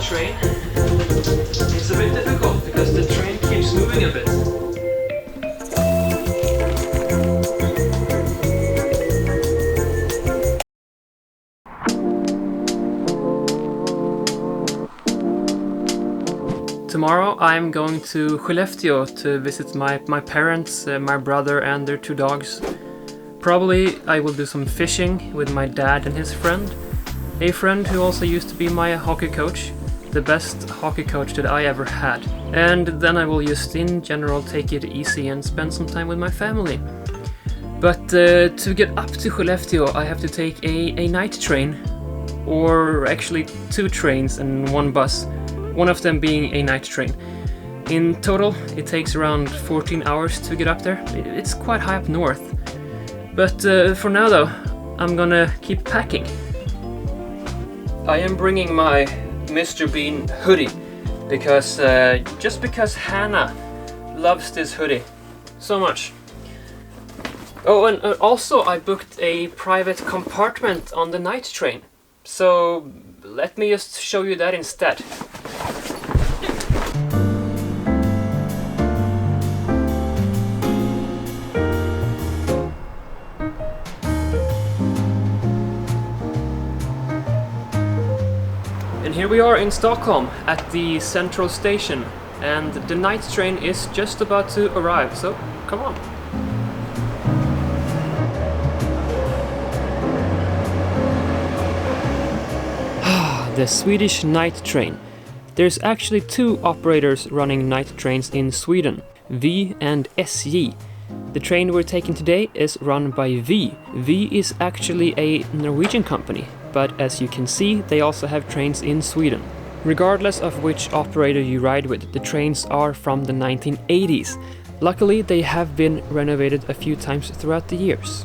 train. It's a bit difficult because the train keeps moving a bit. Tomorrow I'm going to Skellefteå to visit my parents, my brother and their 2 dogs. Probably I will do some fishing with my dad and his friend. A friend who also used to be my hockey coach. The best hockey coach that I ever had. And then I will just in general take it easy and spend some time with my family. But to get up to Skellefteå I have to take a night train. Or actually 2 trains and 1 bus. One of them being a night train. In total, it takes around 14 hours to get up there. It's quite high up north. But for now though, I'm gonna keep packing. I am bringing my Mr. Bean hoodie because just because Hannah loves this hoodie so much. Oh, and also I booked a private compartment on the night train. So let me just show you that instead. And here we are in Stockholm at the central station, and the night train is just about to arrive, so come on. The Swedish night train. There's actually 2 operators running night trains in Sweden, V and SJ. The train we're taking today is run by V. V is actually a Norwegian company, but as you can see, they also have trains in Sweden. Regardless of which operator you ride with, the trains are from the 1980s. Luckily, they have been renovated a few times throughout the years.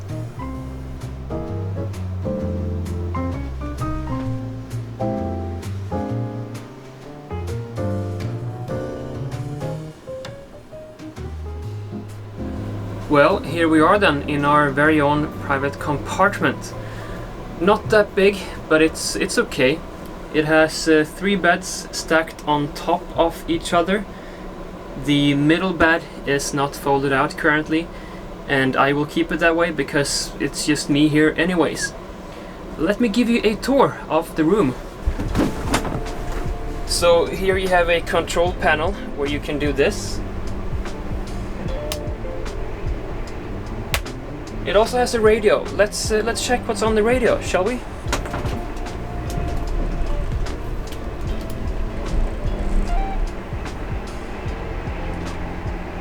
Well, here we are then in our very own private compartment. Not that big, but it's okay. It has 3 beds stacked on top of each other. The middle bed is not folded out currently, and I will keep it that way because it's just me here anyways. Let me give you a tour of the room. So here you have a control panel where you can do this. It also has a radio. Let's check what's on the radio, shall we?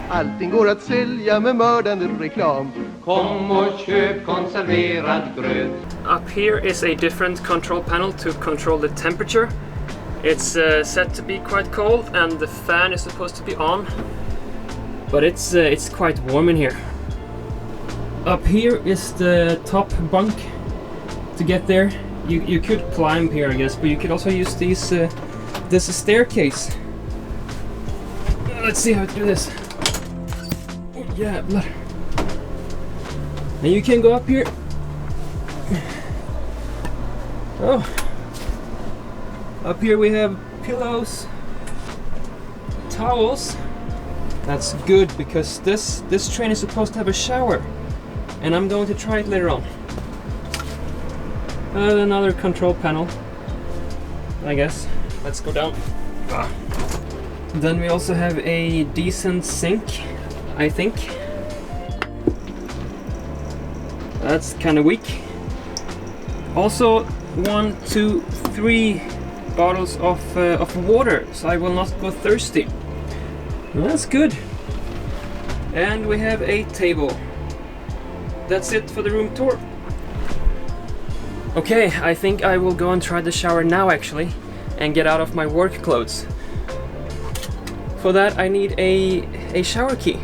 Allting går att sälja med mördande reklam. Kom och köp konserverad gröt. Up here is a different control panel to control the temperature. It's set to be quite cold and the fan is supposed to be on. But it's quite warm in here. Up here is the top bunk. To get there, you could climb here, I guess, but you could also use this staircase. Let's see how to do this. Oh, yeah, blood. And you can go up here. Oh, up here we have pillows, towels. That's good because this train is supposed to have a shower. And I'm going to try it later on. Another control panel, I guess. Let's go down. Then we also have a decent sink, I think. That's kind of weak. Also 1, 2, 3 bottles of water, so I will not go thirsty. Well, that's good. And we have a table. That's it for the room tour. Okay, I think I will go and try the shower now actually, and get out of my work clothes. For that I need a shower key.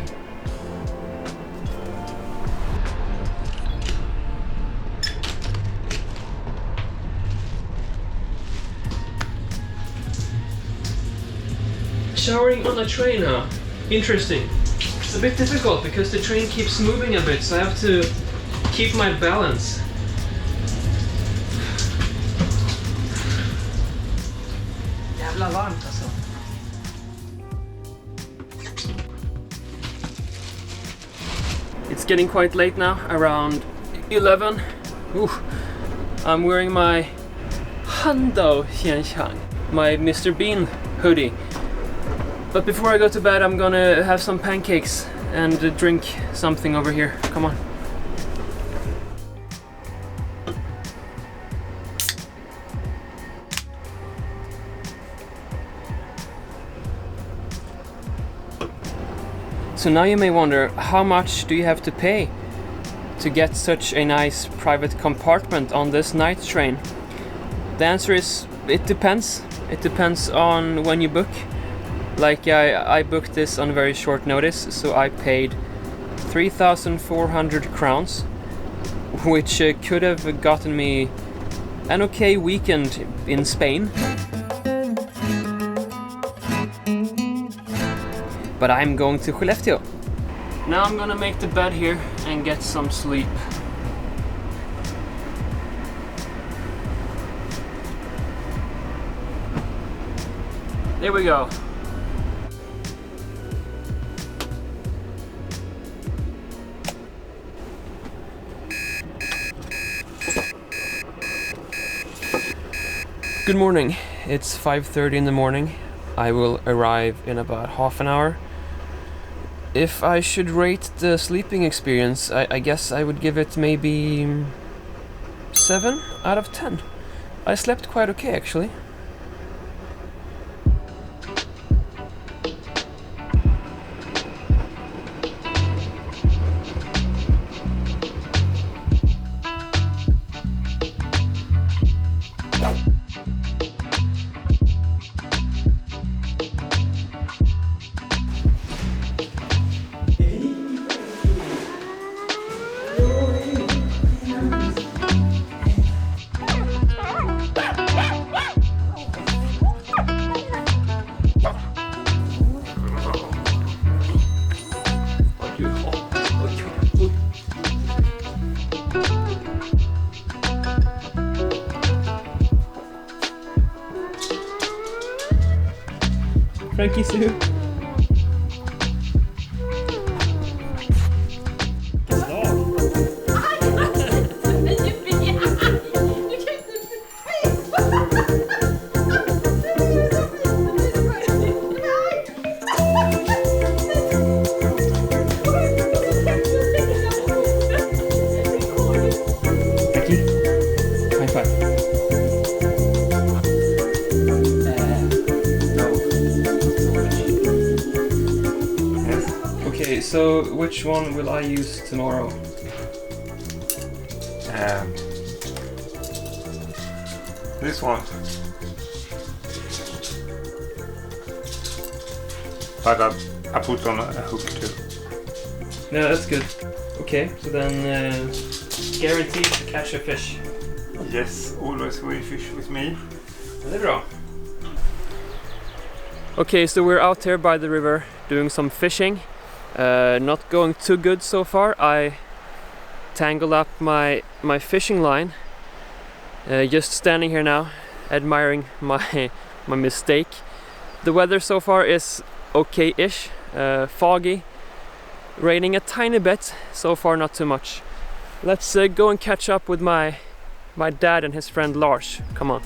Showering on a train, huh? Interesting. It's a bit difficult because the train keeps moving a bit, so I have to keep my balance. jävla varmt alltså. It's getting quite late now, around 11. Ooh, I'm wearing my Hando Xianxiang, my Mr. Bean hoodie. But before I go to bed, I'm gonna have some pancakes and drink something over here. Come on. So now you may wonder, how much do you have to pay to get such a nice private compartment on this night train? The answer is, it depends. It depends on when you book. Like I booked this on very short notice, so I paid 3,400 crowns, which could have gotten me an okay weekend in Spain. But I'm going to Skellefteå. Now I'm gonna make the bed here and get some sleep. There we go. Good morning. It's 5:30 in the morning. I will arrive in about half an hour. If I should rate the sleeping experience, I guess I would give it maybe 7 out of 10. I slept quite okay actually. Frankie Sue. So which one will I use tomorrow? This one. But I put on a hook too. No, that's good. Okay, so then guaranteed to catch a fish. Yes, always we fish with me. Det är bra. Okay, so we're out here by the river doing some fishing. Not going too good so far. I tangled up my fishing line. Just standing here now, admiring my mistake. The weather so far is okay-ish, foggy, raining a tiny bit. So far, not too much. Let's go and catch up with my dad and his friend Lars. Come on.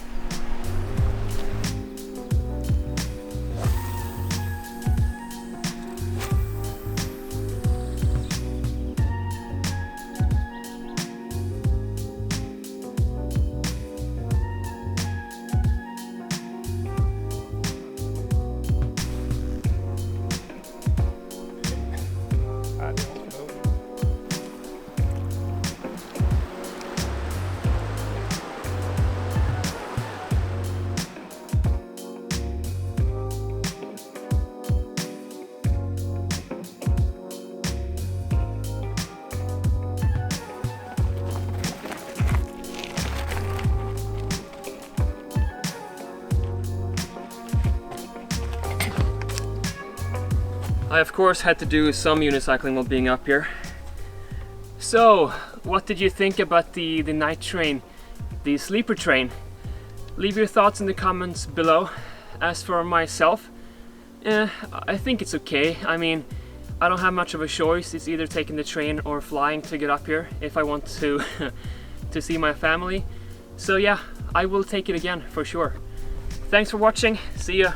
I of course had to do some unicycling while being up here. So, what did you think about the night train, the sleeper train? Leave your thoughts in the comments below. As for myself, I think it's okay. I mean, I don't have much of a choice. It's either taking the train or flying to get up here if I want to to see my family. So yeah, I will take it again for sure. Thanks for watching. See ya.